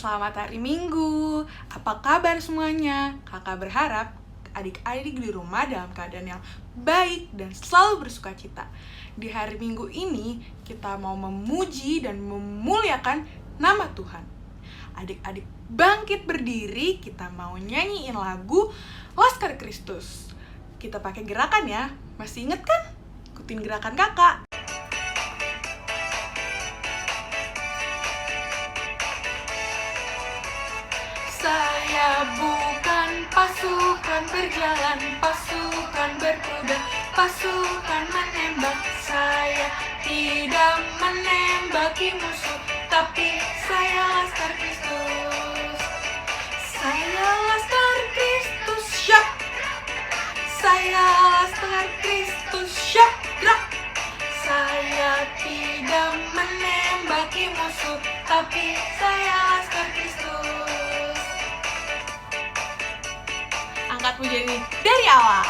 Selamat hari Minggu. Apa kabar semuanya? Kakak berharap adik-adik di rumah dalam keadaan yang baik dan selalu bersuka cita. Di hari Minggu ini, kita mau memuji dan memuliakan nama Tuhan. Adik-adik bangkit berdiri, kita mau nyanyiin lagu Laskar Kristus. Kita pakai gerakan ya. Masih inget kan? Ikutin gerakan kakak. Saya bukan pasukan berjalan, pasukan berkuda, pasukan menembak. Saya tidak menembaki musuh, tapi saya Laskar Kristus. Saya Laskar Kristus, syap. Saya Laskar Kristus, syap, gerak. Saya tidak menembaki musuh, tapi saya Laskar Kristus. Angkat pujian ini dari awal.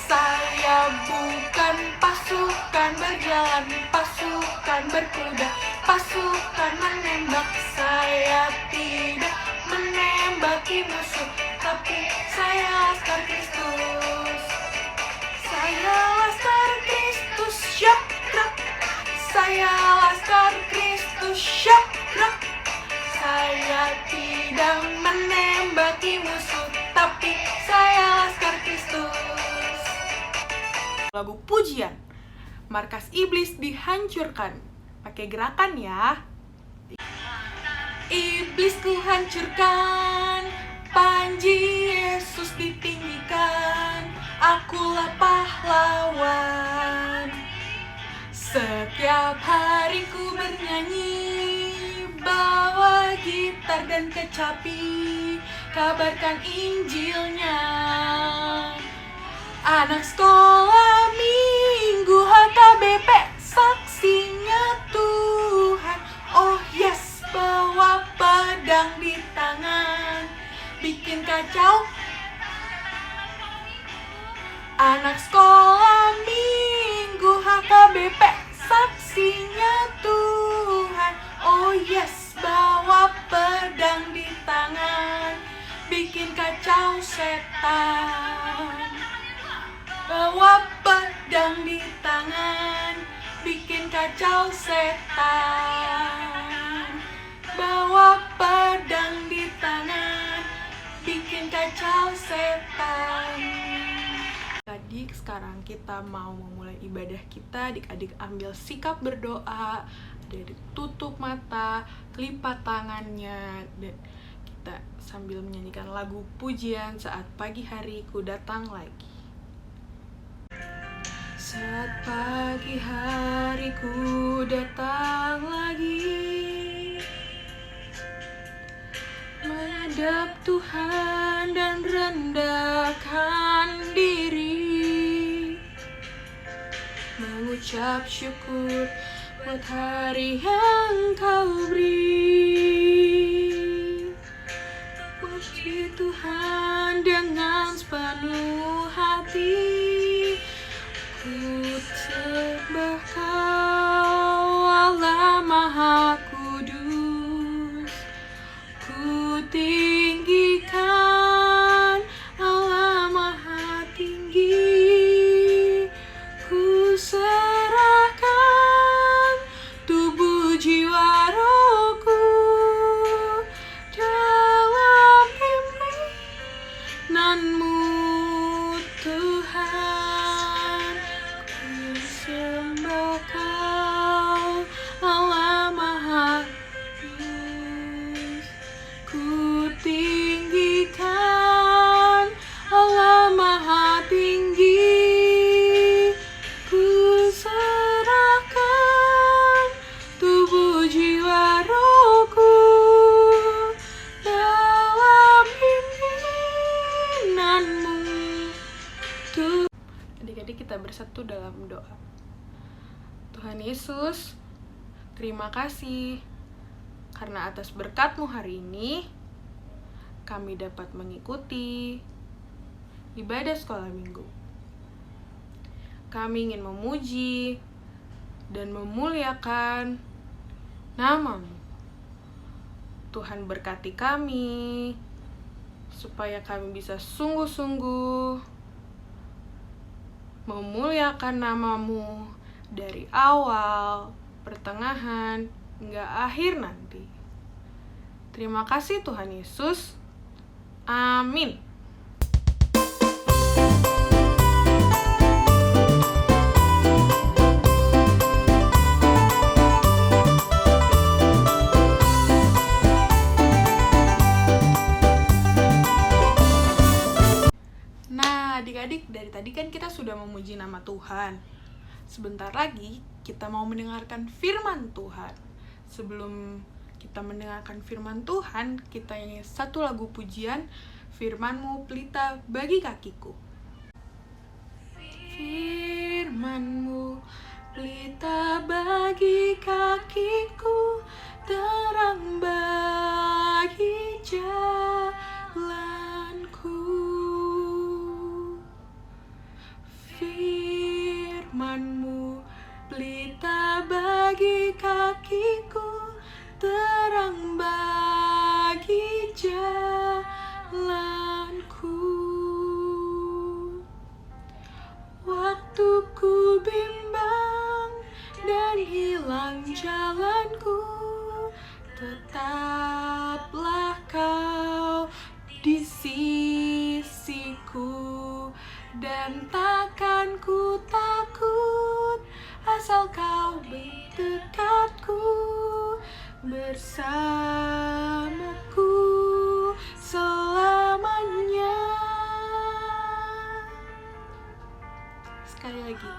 Saya bukan pasukan berjalan, pasukan berkuda, pasukan menembak. Saya tidak menembaki musuh, tapi saya Laskar Kristus. Saya Laskar Kristus, syap, gerak. Saya Laskar Kristus, syap, gerak. Saya tidak menembaki musuh, tapi saya Laskar Kristus. Lagu pujian, markas iblis dihancurkan. Pakai gerakan ya. Iblis ku hancurkan, panji Yesus ditinggikan. Akulah pahlawan. Setiap hari ku bernyanyi, bawa gitar dan kecapi, kabarkan Injilnya. Anak sekolah minggu HKBP, saksinya Tuhan. Oh yes, bawa pedang di tangan, bikin kacau. Anak sekolah minggu HKBP, saksinya Tuhan. Oh yes, bawa pedang di tangan, bikin kacau setan. Bawa pedang di tangan, bikin kacau setan. Bawa pedang di tangan, bikin kacau setan. Adik, sekarang kita mau memulai ibadah kita. Adik-adik ambil sikap berdoa, adik-adik tutup mata, lipat tangannya, dan kita sambil menyanyikan lagu pujian Saat Pagi Hariku Datang Lagi. Saat pagi hariku datang lagi, menghadap Tuhan dan rendahkan diri, mengucap syukur buat hari yang Kau beri. Puji Tuhan dengan sepenuh hati, ku sembah Kau Allah Maha Kudus, ku tinggikan Allah Maha Tinggi, ku serahkan tubuh jiwa rohku dalam pimpinan-Mu Tuhan. Ku sembah Kau Allah Maha Kudus, ku tinggikan Allah Maha Tinggi, ku serahkan tubuh jiwa rohku dalam pimpinan-Mu Tuhan. Adik-adik, kita bersatu dalam doa. Tuhan Yesus, terima kasih karena atas berkat-Mu hari ini kami dapat mengikuti ibadah sekolah minggu. Kami ingin memuji, dan memuliakan nama-Mu. Tuhan berkati kami, supaya kami bisa sungguh-sungguh memuliakan nama-Mu dari awal, pertengahan, hingga akhir nanti. Terima kasih Tuhan Yesus. Amin. Nah, adik-adik, dari tadi kan kita sudah memuji nama Tuhan. Sebentar lagi kita mau mendengarkan firman Tuhan. Sebelum kita mendengarkan firman Tuhan, kita nyanyi satu lagu pujian, Firman-Mu pelita bagi kakiku. Firman-Mu pelita bagi kakiku, terang bagi jalanku. Firman-Mu pelita bagi kakiku, terang bagi jalanku. Waktu ku bimbang dan hilang jalanku, tetaplah Kau di sisiku, dan takkan ku takut asal Kau berdekatku, bersamaku selamanya. Sekali lagi.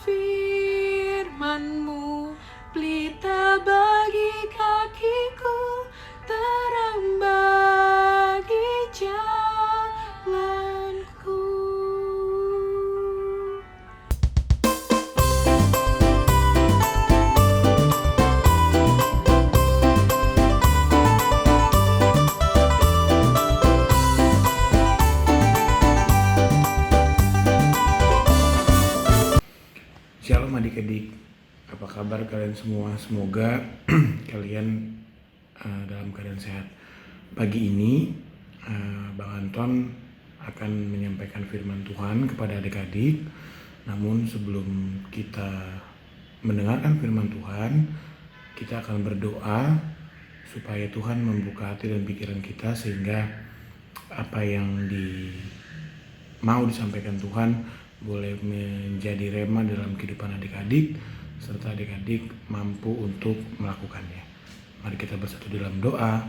Firman-Mu pelita bagi kakiku, terang bagi jalanku. Shalom adik-adik, apa kabar kalian semua? Semoga kalian dalam keadaan sehat. Pagi ini Bang Anton akan menyampaikan firman Tuhan kepada adik-adik. Namun sebelum kita mendengarkan firman Tuhan, kita akan berdoa supaya Tuhan membuka hati dan pikiran kita, sehingga apa yang mau disampaikan Tuhan boleh menjadi rema dalam kehidupan adik-adik, serta adik-adik mampu untuk melakukannya. Mari kita bersatu dalam doa.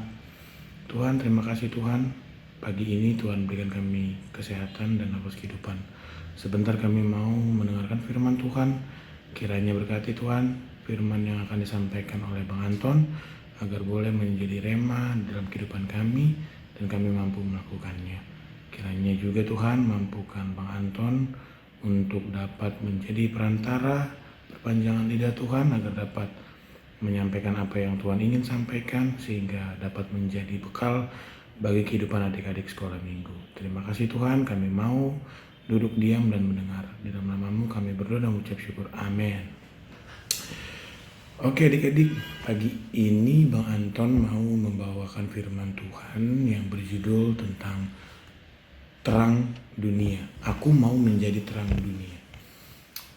Tuhan, terima kasih Tuhan, pagi ini Tuhan berikan kami kesehatan dan nafas kehidupan. Sebentar kami mau mendengarkan firman Tuhan. Kiranya berkati Tuhan firman yang akan disampaikan oleh Bang Anton, agar boleh menjadi rema dalam kehidupan kami dan kami mampu melakukannya. Kiranya juga Tuhan mampukan Bang Anton untuk dapat menjadi perantara perpanjangan lidah Tuhan, agar dapat menyampaikan apa yang Tuhan ingin sampaikan, sehingga dapat menjadi bekal bagi kehidupan adik-adik sekolah minggu. Terima kasih Tuhan, kami mau duduk diam dan mendengar. Di dalam nama-Mu kami berdoa dan mengucap syukur. Amin. Oke adik-adik, pagi ini Bang Anton mau membawakan firman Tuhan yang berjudul tentang terang dunia. Aku mau menjadi terang dunia.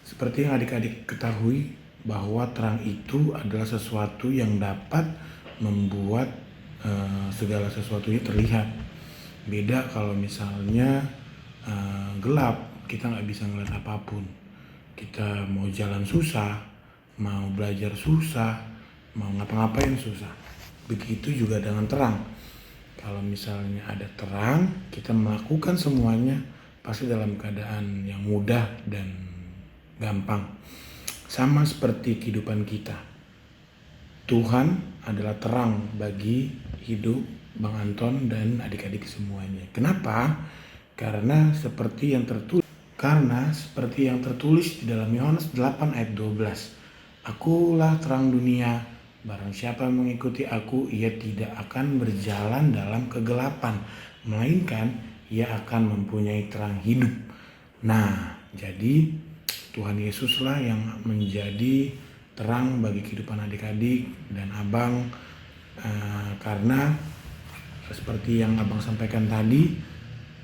Seperti yang adik-adik ketahui, bahwa terang itu adalah sesuatu yang dapat membuat segala sesuatunya terlihat. Beda kalau misalnya gelap, kita nggak bisa ngeliat apapun. Kita mau jalan susah, mau belajar susah, mau ngapa-ngapain susah. Begitu juga dengan terang. Kalau misalnya ada terang, kita melakukan semuanya pasti dalam keadaan yang mudah dan gampang. Sama seperti kehidupan kita. Tuhan adalah terang bagi hidup Bang Anton dan adik-adik semuanya. Kenapa? Karena seperti yang tertulis di dalam Yohanes 8 ayat 12. Akulah terang dunia. Barang siapa mengikuti aku, ia tidak akan berjalan dalam kegelapan, melainkan ia akan mempunyai terang hidup. Nah, jadi Tuhan Yesuslah yang menjadi terang bagi kehidupan adik-adik dan abang, karena seperti yang abang sampaikan tadi,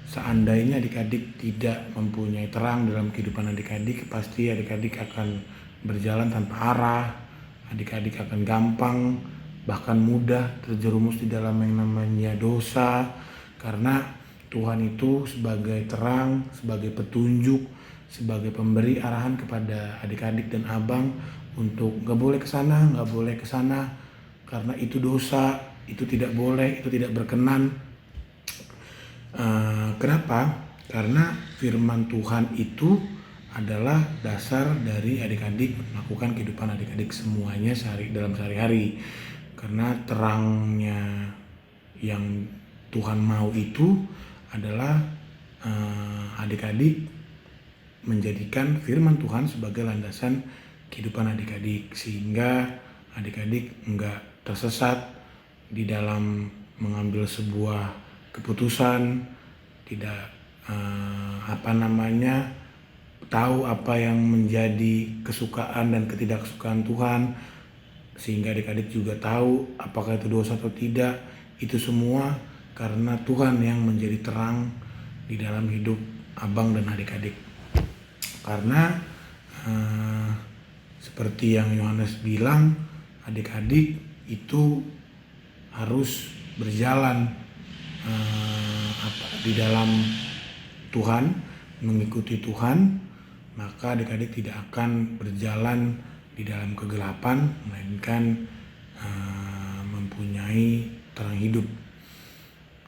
seandainya adik-adik tidak mempunyai terang dalam kehidupan adik-adik, pasti adik-adik akan berjalan tanpa arah, adik-adik akan gampang bahkan mudah terjerumus di dalam yang namanya dosa, karena Tuhan itu sebagai terang, sebagai petunjuk, sebagai pemberi arahan kepada adik-adik dan abang untuk gak boleh kesana, gak boleh kesana, karena itu dosa, itu tidak boleh, itu tidak berkenan. Kenapa? Karena firman Tuhan itu adalah dasar dari adik-adik melakukan kehidupan adik-adik semuanya dalam sehari-hari. Karena terangnya yang Tuhan mau itu adalah adik-adik menjadikan firman Tuhan sebagai landasan kehidupan adik-adik, sehingga adik-adik enggak tersesat di dalam mengambil sebuah keputusan, tidak tahu apa yang menjadi kesukaan dan ketidaksukaan Tuhan, sehingga adik-adik juga tahu apakah itu dosa atau tidak. Itu semua karena Tuhan yang menjadi terang di dalam hidup abang dan adik-adik. Karena seperti yang Yohanes bilang, adik-adik itu harus berjalan di dalam Tuhan, mengikuti Tuhan, maka adik-adik tidak akan berjalan di dalam kegelapan, melainkan mempunyai terang hidup.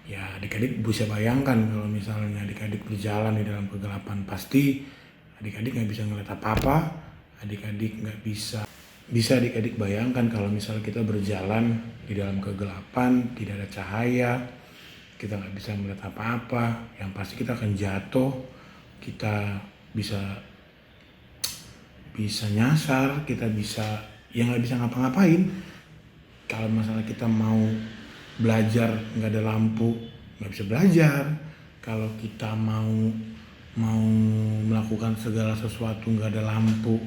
Ya, adik-adik bisa bayangkan kalau misalnya adik-adik berjalan di dalam kegelapan, pasti adik-adik nggak bisa ngeliat apa-apa, adik-adik nggak bisa adik-adik bayangkan kalau misalnya kita berjalan di dalam kegelapan, tidak ada cahaya, kita nggak bisa melihat apa-apa, yang pasti kita akan jatuh, kita bisa nyasar, kita nggak bisa ngapa-ngapain. Kalau misalnya kita mau belajar nggak ada lampu, nggak bisa belajar. Kalau kita mau melakukan segala sesuatu nggak ada lampu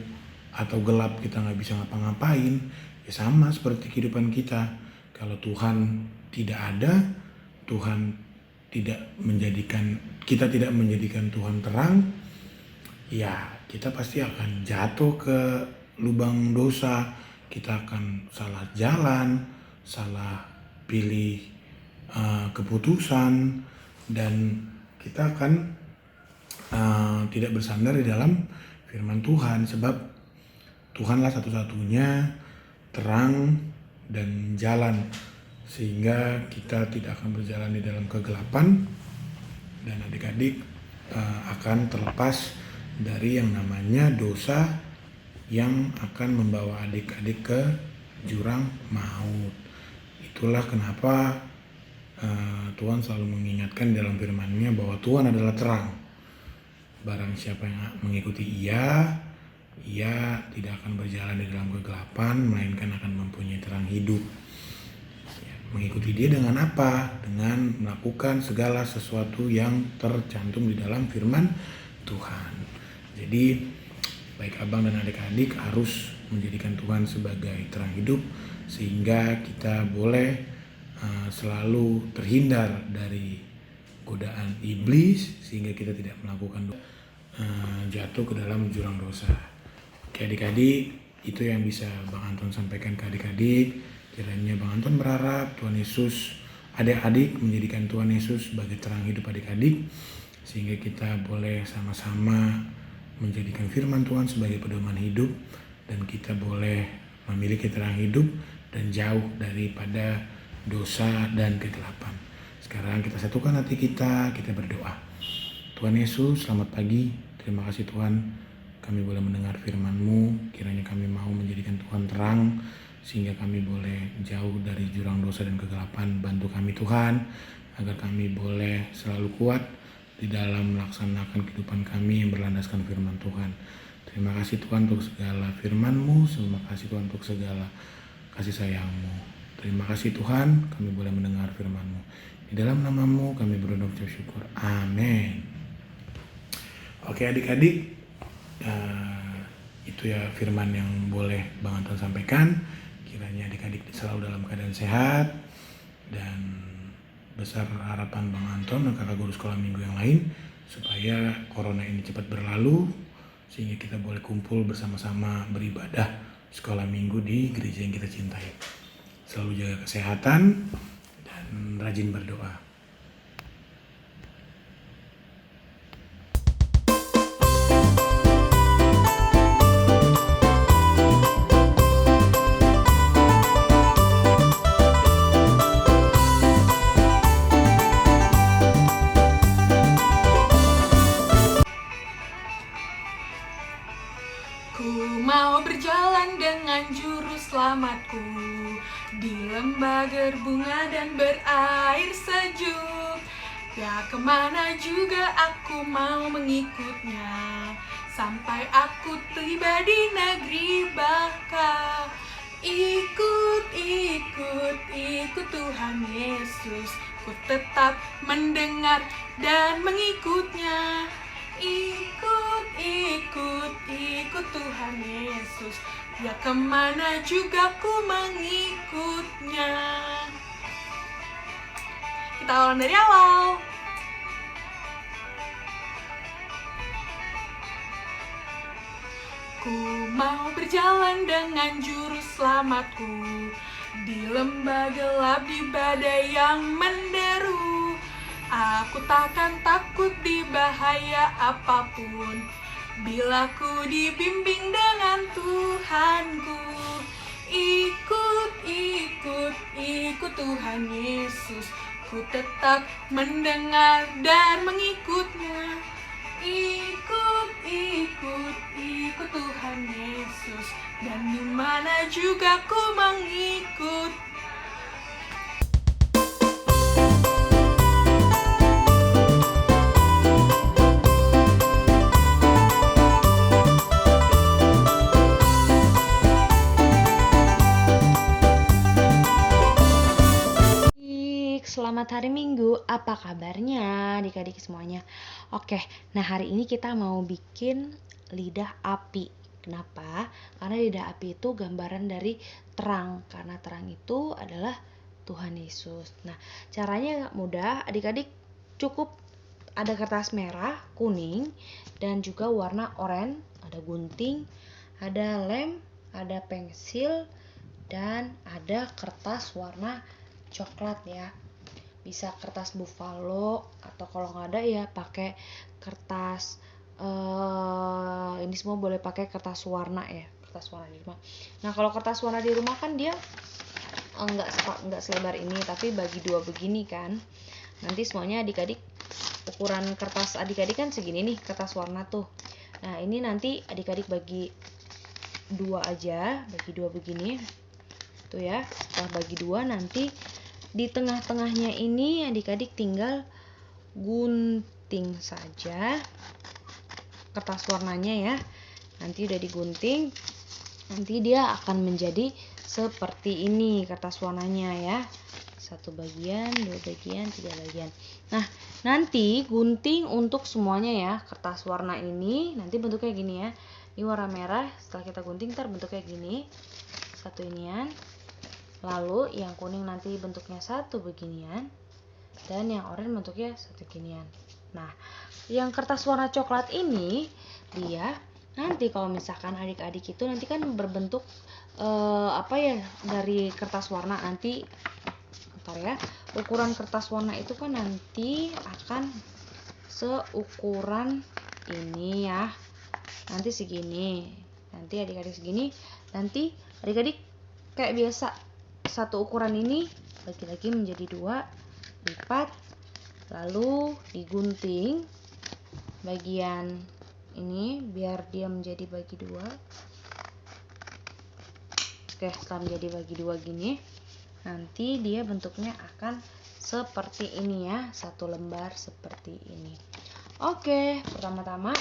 atau gelap, kita nggak bisa ngapa-ngapain. Ya sama seperti kehidupan kita. Kalau Tuhan tidak ada, kita tidak menjadikan Tuhan terang, ya kita pasti akan jatuh ke lubang dosa. Kita akan salah jalan, salah pilih keputusan, dan kita akan tidak bersandar di dalam firman Tuhan, sebab Tuhanlah satu-satunya terang dan jalan, sehingga kita tidak akan berjalan di dalam kegelapan, dan adik-adik akan terlepas dari yang namanya dosa yang akan membawa adik-adik ke jurang maut. Itulah kenapa Tuhan selalu mengingatkan dalam firman-Nya bahwa Tuhan adalah terang. Barang siapa yang mengikuti ia tidak akan berjalan di dalam kegelapan, melainkan akan mempunyai terang hidup. Mengikuti dia dengan apa? Dengan melakukan segala sesuatu yang tercantum di dalam firman Tuhan. Jadi baik abang dan adik-adik harus menjadikan Tuhan sebagai terang hidup, sehingga kita boleh selalu terhindar dari godaan iblis, sehingga kita tidak melakukan jatuh ke dalam jurang dosa. Oke adik-adik, itu yang bisa Bang Anton sampaikan ke adik-adik. Kiranya Bang Anton berharap Tuhan Yesus, adik-adik menjadikan Tuhan Yesus sebagai terang hidup adik-adik, sehingga kita boleh sama-sama menjadikan firman Tuhan sebagai pedoman hidup, dan kita boleh memiliki terang hidup dan jauh daripada dosa dan kegelapan. Sekarang kita satukan hati kita berdoa. Tuhan Yesus, selamat pagi. Terima kasih Tuhan, kami boleh mendengar firman-Mu. Kiranya kami mau menjadikan Tuhan terang, sehingga kami boleh jauh dari jurang dosa dan kegelapan. Bantu kami Tuhan, agar kami boleh selalu kuat di dalam melaksanakan kehidupan kami yang berlandaskan firman Tuhan. Terima kasih Tuhan untuk segala firman-Mu. Terima kasih Tuhan untuk segala kasih sayang-Mu. Terima kasih Tuhan, kami boleh mendengar firman-Mu. Di dalam nama-Mu kami berdoa ucap syukur. Amin. Oke adik-adik, itu ya firman yang boleh Bang Anton sampaikan. Kiranya adik-adik selalu dalam keadaan sehat, dan besar harapan Bang Anton dan kakak guru sekolah minggu yang lain supaya corona ini cepat berlalu, sehingga kita boleh kumpul bersama-sama beribadah sekolah minggu di gereja yang kita cintai. Selalu jaga kesehatan dan rajin berdoa. Ku mau berjalan dengan juru selamatku di lembah berbunga dan berair sejuk. Ya kemana juga aku mau mengikutnya, sampai aku tiba di negeri Baka. Ikut, ikut, ikut Tuhan Yesus, ku tetap mendengar dan mengikutnya. Ikut, ikut, ikut Tuhan Yesus, ya kemana juga ku mengikutnya. Kita ulang dari awal. Ku mau berjalan dengan juru selamatku di lembah gelap, di badai yang menderu. Aku takkan takut di bahaya apapun, bila ku dibimbing dengan Tuhanku. Ikut, ikut, ikut Tuhan Yesus, ku tetap mendengar dan mengikutnya. Ikut, ikut, ikut Tuhan Yesus, dan di mana juga ku mengikut. Selamat hari Minggu, apa kabarnya adik-adik semuanya? Oke, nah hari ini kita mau bikin lidah api. Kenapa? Karena lidah api itu gambaran dari terang, karena terang itu adalah Tuhan Yesus. Nah, caranya mudah, adik-adik cukup ada kertas merah, kuning, dan juga warna oranye, ada gunting, ada lem, ada pensil, dan ada kertas warna coklat ya. Bisa kertas buffalo, atau kalau nggak ada ya pakai kertas ini semua boleh pakai kertas warna ya, kertas warna di rumah. Nah kalau kertas warna di rumah kan dia nggak selebar ini, tapi bagi dua begini kan. Nanti semuanya adik-adik, ukuran kertas adik-adik kan segini nih kertas warna tuh. Nah ini nanti adik-adik bagi dua aja, bagi dua begini tuh ya. Setelah bagi dua, nanti di tengah-tengahnya ini adik-adik tinggal gunting saja kertas warnanya ya. Nanti udah digunting, nanti dia akan menjadi seperti ini kertas warnanya ya. Satu bagian, dua bagian, tiga bagian. Nah, nanti gunting untuk semuanya ya. Kertas warna ini nanti bentuknya gini ya. Ini warna merah, setelah kita gunting ntar bentuknya gini. Satu inian. Lalu yang kuning nanti bentuknya satu beginian, dan yang oranye bentuknya satu ginian. Nah, yang kertas warna coklat ini dia nanti kalau misalkan adik-adik itu nanti kan berbentuk dari kertas warna. Nanti ntar ya, ukuran kertas warna itu kan nanti akan seukuran ini ya. Nanti segini. Nanti adik-adik segini. Nanti adik-adik kayak biasa, satu ukuran ini bagi lagi menjadi dua, lipat, lalu digunting bagian ini biar dia menjadi bagi dua. Oke, setelah menjadi bagi dua gini, nanti dia bentuknya akan seperti ini ya, satu lembar seperti ini. Oke, pertama-tama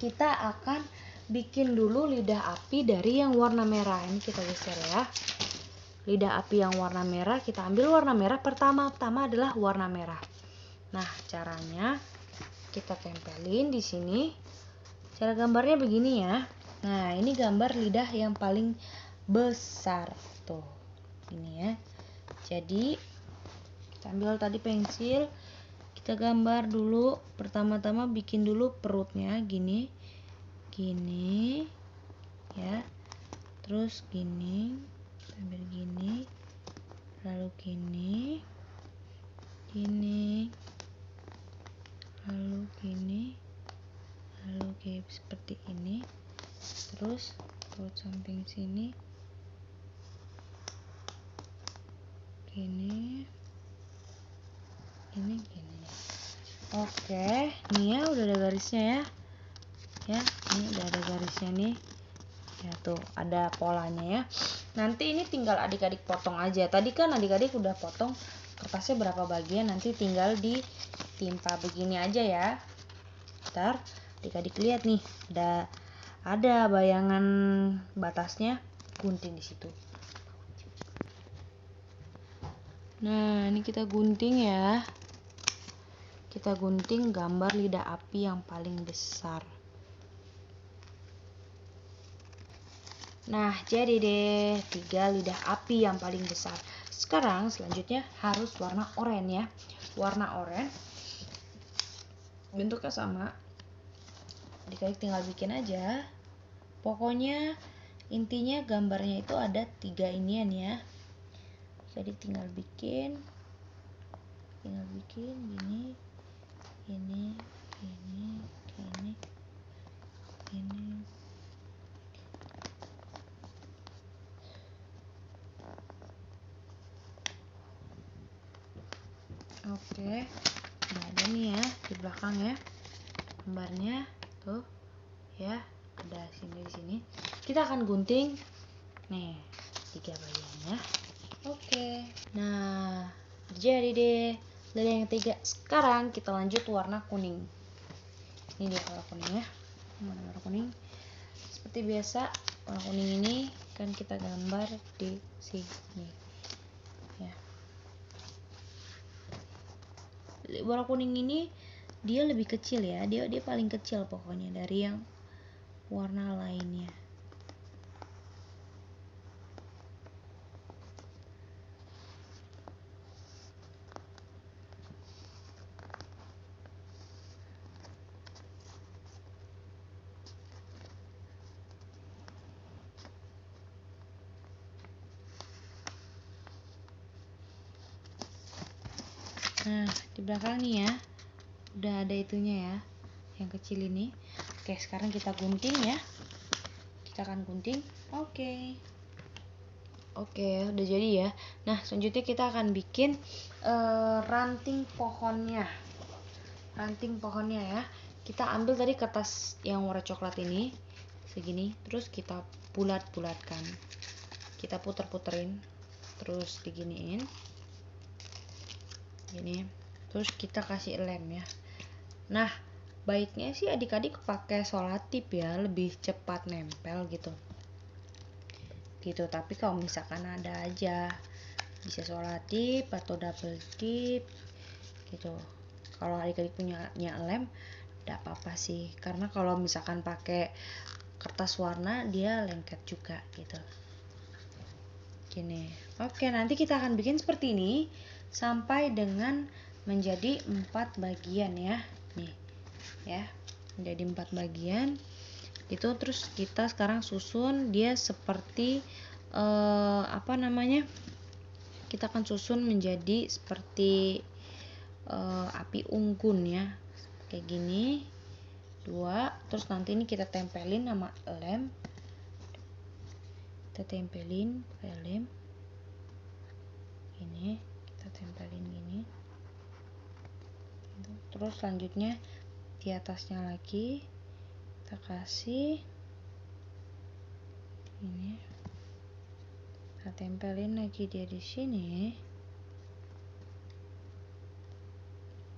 kita akan bikin dulu lidah api dari yang warna merah. Ini kita geser ya. Lidah api yang warna merah, kita ambil warna merah. Pertama-tama adalah warna merah. Nah, caranya kita tempelin di sini. Cara gambarnya begini ya. Nah, ini gambar lidah yang paling besar tuh. Ini ya. Jadi kita ambil tadi pensil, kita gambar dulu. Pertama-tama bikin dulu perutnya gini. Gini. Ya. Terus gini. Kita ambil gini. Lalu gini. Gini. Lalu gini. Lalu kayak seperti ini. Terus perut samping sini gini, gini. Oke, nih ya udah ada garisnya ya. Ini udah ada garisnya nih. Ya tuh, ada polanya ya. Nanti ini tinggal adik-adik potong aja. Tadi kan adik-adik udah potong kertasnya berapa bagian, nanti tinggal ditimpa begini aja ya. Ntar adik-adik lihat nih, ada bayangan batasnya, gunting di situ. Nah, ini kita gunting ya. Kita gunting gambar lidah api yang paling besar. Nah, jadi deh 3 lidah api yang paling besar. Sekarang selanjutnya harus warna oranye ya. Warna oranye bentuknya sama. Adik-adik tinggal bikin aja. Pokoknya intinya gambarnya itu ada 3 inian ya. Jadi tinggal bikin gini, gini, gini. Oke, nah ada nih ya di belakang ya gambarnya tuh ya, ada sini di sini. Kita akan gunting nih 3 bagiannya. Oke, nah jadi deh dari yang ketiga. Sekarang kita lanjut warna kuning. Ini dia warna kuning ya. Warna kuning seperti biasa. Warna kuning ini kan kita gambar di sini ya. Warna kuning ini dia lebih kecil ya. Dia paling kecil pokoknya dari yang warna lainnya. Nah, di belakang nih ya, udah ada itunya ya, yang kecil ini. Oke, sekarang kita gunting ya. Kita akan gunting. Oke, udah jadi ya. Nah, selanjutnya kita akan bikin ranting pohonnya. Ranting pohonnya ya. Kita ambil tadi kertas yang warna coklat ini, segini, terus kita bulat-bulatkan. Kita puter-puterin, terus diginiin. Gini, terus kita kasih lem ya. Nah, baiknya sih adik-adik pakai solatip ya, lebih cepat nempel gitu. Tapi kalau misalkan ada aja, bisa solatip atau double tip gitu. Kalau adik-adik punya lem, tidak apa-apa sih, karena kalau misalkan pakai kertas warna dia lengket juga gitu. Gini. Oke, nanti kita akan bikin seperti ini sampai dengan menjadi 4 bagian ya. Nih. Ya. Menjadi 4 bagian. Itu terus kita sekarang susun dia seperti kita akan susun menjadi seperti api unggun ya. Kayak gini. 2, terus nanti ini kita tempelin sama lem. Kita tempelin pakai lem. Ini kita tempelin gini. Terus selanjutnya di atasnya lagi kita kasih ini. Kita tempelin lagi dia di sini.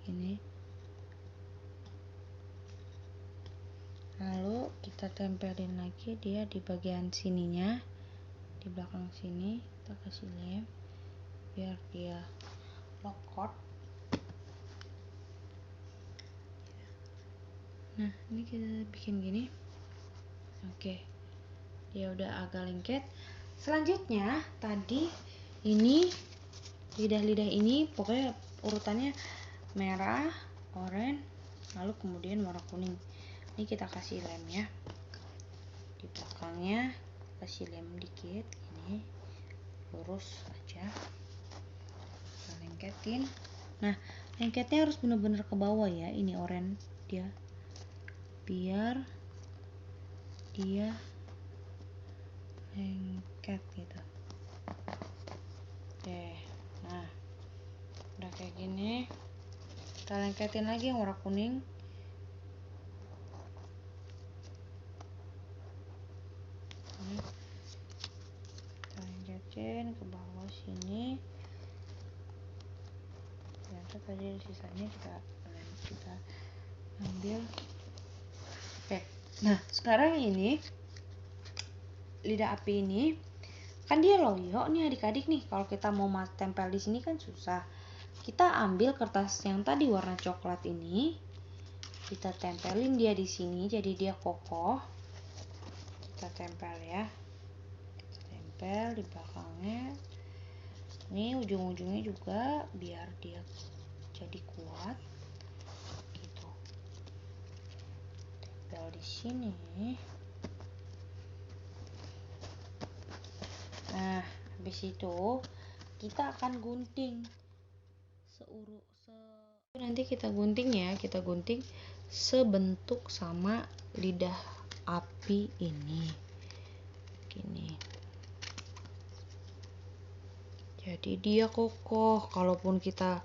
Ini. Lalu kita tempelin lagi dia di bagian sininya, di belakang sini. Kita kasih lem biar dia lokot. Nah, ini kita bikin gini. Oke, dia udah agak lengket. Selanjutnya tadi ini lidah-lidah ini pokoknya urutannya merah, oranye, lalu kemudian warna kuning. Ini kita kasih lem ya. Di belakangnya kasih lem dikit ini, lurus aja. Kita lengketin. Nah, lengketnya harus benar-benar ke bawah ya. Ini oranye dia. Biar dia lengket gitu. Oke, nah udah kayak gini, kita lengketin lagi yang warna kuning. Kita lengketin ke bawah sini. Ternyata tadi sisanya kita ambil. Oke, nah sekarang ini lidah api ini kan dia loyo nih adik-adik nih. Kalau kita mau tempel di sini kan susah. Kita ambil kertas yang tadi warna coklat ini, kita tempelin dia di sini jadi dia kokoh. Kita tempel ya. Kita tempel di belakangnya. Ini ujung-ujungnya juga biar dia jadi kuat. Gitu. Tempel di sini. Nah, habis itu kita akan gunting nanti kita gunting ya, kita gunting sebentuk sama lidah api ini. Gini. Jadi dia kokoh kalaupun kita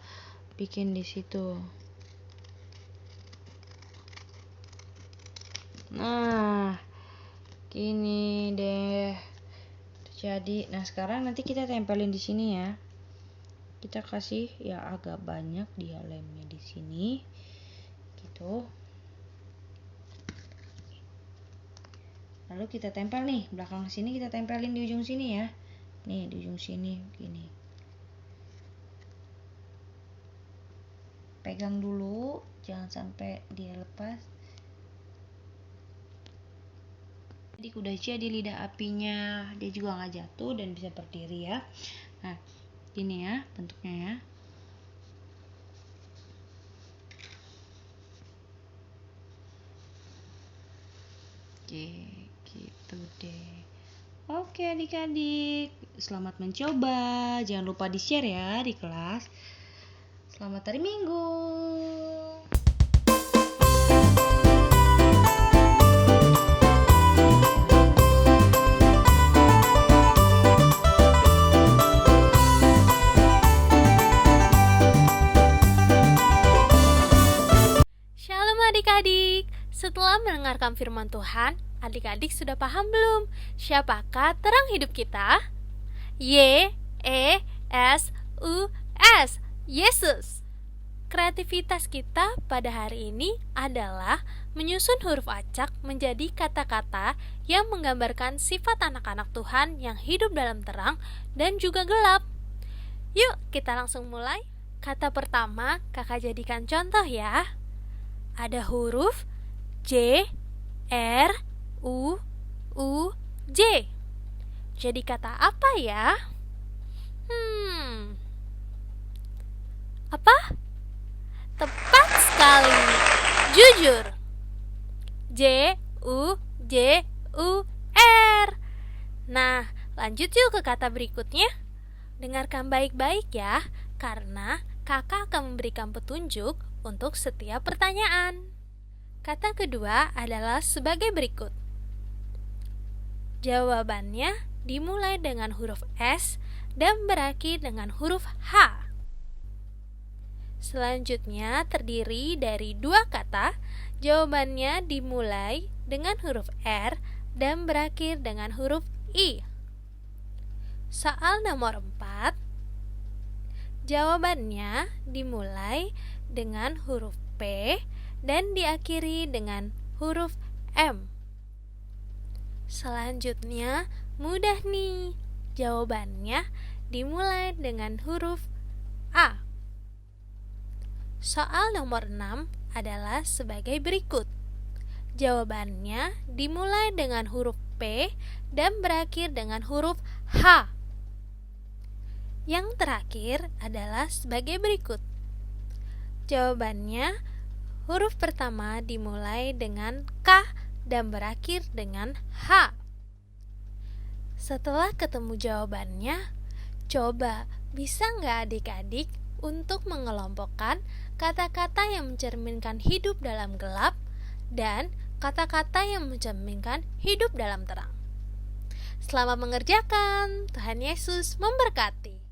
bikin di situ. Nah, gini deh. Jadi, nah sekarang nanti kita tempelin di sini ya. Kita kasih ya agak banyak dia lemnya di sini, gitu. Lalu kita tempel nih belakang sini, kita tempelin di ujung sini ya. Nih di ujung sini gini. Pegang dulu, jangan sampai dia lepas. Jadi udah jadi lidah apinya, dia juga nggak jatuh dan bisa berdiri ya. Nah, gini ya bentuknya ya. Oke, gitu deh. Oke adik-adik, selamat mencoba. Jangan lupa di-share ya di kelas. Selamat hari Minggu. Shalom adik-adik. Setelah mendengarkan firman Tuhan, adik-adik sudah paham belum siapakah terang hidup kita? Y-E-S-U-S, Yesus. Kreativitas kita pada hari ini adalah menyusun huruf acak menjadi kata-kata yang menggambarkan sifat anak-anak Tuhan yang hidup dalam terang dan juga gelap. Yuk, kita langsung mulai. Kata pertama, kakak jadikan contoh ya. Ada huruf J, R, U, J. Jadi kata apa ya? Apa? Tepat sekali. Jujur. J, U, R. Nah, lanjut yuk ke kata berikutnya. Dengarkan baik-baik ya, karena kakak akan memberikan petunjuk untuk setiap pertanyaan. Kata kedua adalah sebagai berikut. Jawabannya dimulai dengan huruf S dan berakhir dengan huruf H. Selanjutnya terdiri dari dua kata. Jawabannya dimulai dengan huruf R dan berakhir dengan huruf I. Soal nomor 4. Jawabannya dimulai dengan huruf P dan diakhiri dengan huruf M. Selanjutnya mudah nih. Jawabannya dimulai dengan huruf A. Soal nomor 6 adalah sebagai berikut. Jawabannya dimulai dengan huruf P dan berakhir dengan huruf H. Yang terakhir adalah sebagai berikut. Jawabannya, huruf pertama dimulai dengan K dan berakhir dengan H. Setelah ketemu jawabannya, coba bisa nggak adik-adik untuk mengelompokkan kata-kata yang mencerminkan hidup dalam gelap dan kata-kata yang mencerminkan hidup dalam terang. Selamat mengerjakan. Tuhan Yesus memberkati.